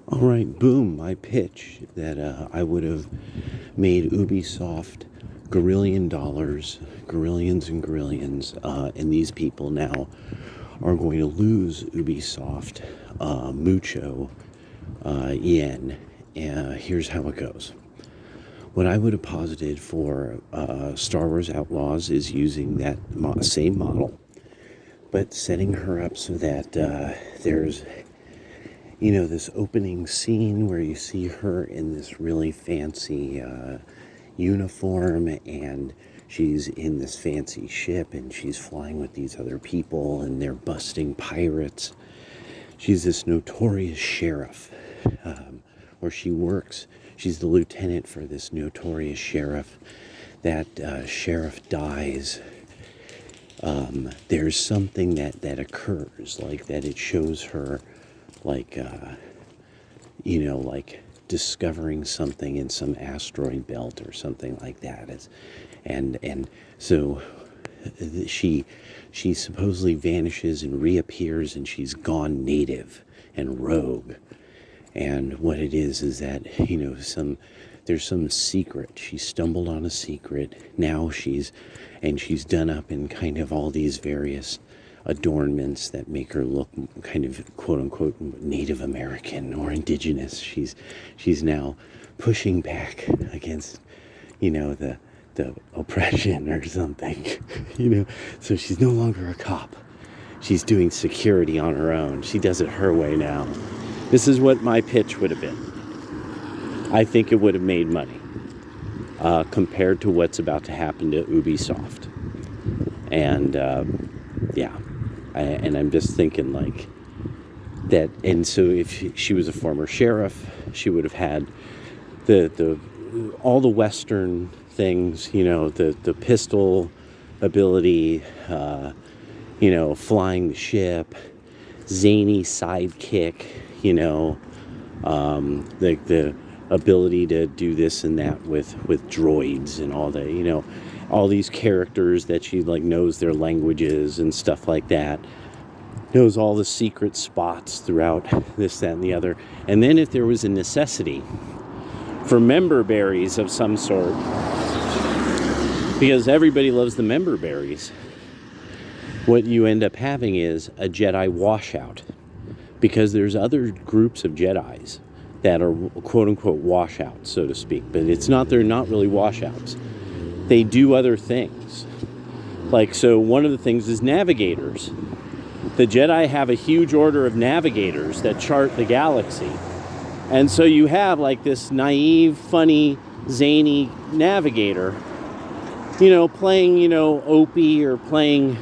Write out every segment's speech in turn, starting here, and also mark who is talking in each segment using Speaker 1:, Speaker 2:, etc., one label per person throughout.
Speaker 1: All right, boom, my pitch that I would have made Ubisoft gorillion dollars, gorillions and gorillions, and these people now are going to lose Ubisoft mucho yen. Here's how it goes. What I would have posited for Star Wars Outlaws is using that same model, but setting her up so that there's this opening scene where you see her in this really fancy uniform, and she's in this fancy ship and she's flying with these other people and they're busting pirates. She's this notorious sheriff, where she works. She's the lieutenant for this notorious sheriff. That sheriff dies. There's something that occurs, like that it shows her, like, like discovering something in some asteroid belt or something like that. So she supposedly vanishes and reappears, and she's gone native and rogue. And what it is that, there's some secret. She stumbled on a secret. Now she's done up in kind of all these various adornments that make her look kind of quote unquote Native American or indigenous. She's now pushing back against, the oppression or something, So she's no longer a cop. She's doing security on her own. She does it her way now. This is what my pitch would have been. I think it would have made money compared to what's about to happen to Ubisoft. And and I'm just thinking like that. And so if she was a former sheriff, she would have had the all the Western things, the pistol ability, flying the ship, zany sidekick, the ability to do this and that with droids and all the, all these characters that she like knows their languages and stuff like that, knows all the secret spots throughout this, that, and the other. And then if there was a necessity for member berries of some sort, because everybody loves the member berries, what you end up having is a Jedi washout, because there's other groups of Jedis that are quote unquote washouts, so to speak, but they're not really washouts. They do other things. Like, so one of the things is navigators. The Jedi have a huge order of navigators that chart the galaxy. And so you have like this naive, funny, zany navigator, playing, Opie, or playing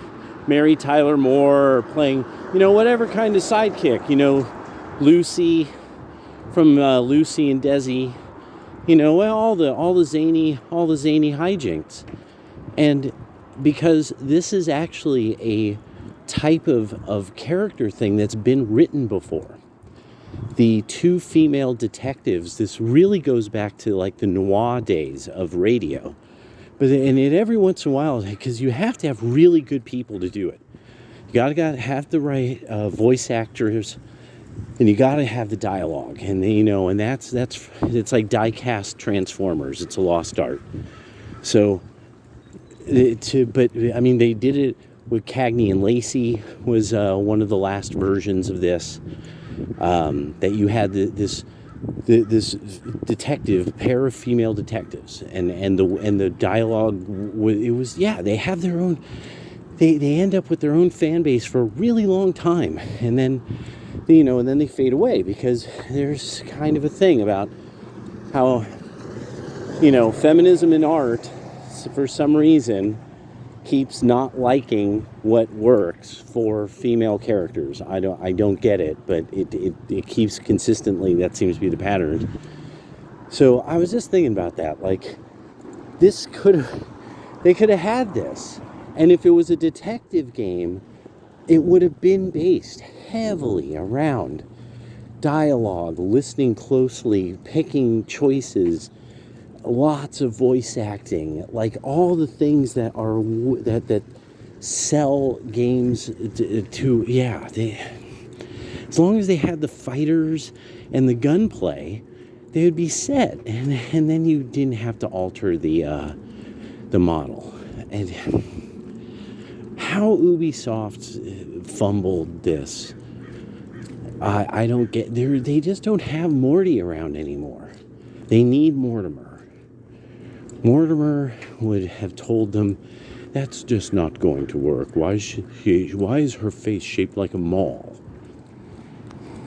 Speaker 1: Mary Tyler Moore, or playing, whatever kind of sidekick, Lucy from Lucy and Desi, all the zany hijinks. And because this is actually a type of character thing that's been written before. The two female detectives, this really goes back to like the noir days of radio. And every once in a while, because you have to have really good people to do it. You gotta have the right voice actors, and you gotta have the dialogue, and and that's it's like die-cast Transformers. It's a lost art. So, they did it with Cagney and Lacey was one of the last versions of this. That you had this detective, pair of female detectives, and the dialogue they have their own. They end up with their own fan base for a really long time, and then they fade away, because there's kind of a thing about how feminism in art, for some reason, keeps not liking what works for female characters. I don't get it, but it keeps consistently, that seems to be the pattern. So I was just thinking about that, like they could have had this, and if it was a detective game, it would have been based heavily around dialogue, listening closely, picking choices, lots of voice acting, like all the things that are that sell games As long as they had the fighters and the gunplay, they would be set, and then you didn't have to alter the model. And how Ubisoft fumbled this, I don't get. They just don't have Morty around anymore. They need Mortimer. Mortimer would have told them, that's just not going to work. Why is her face shaped like a mall?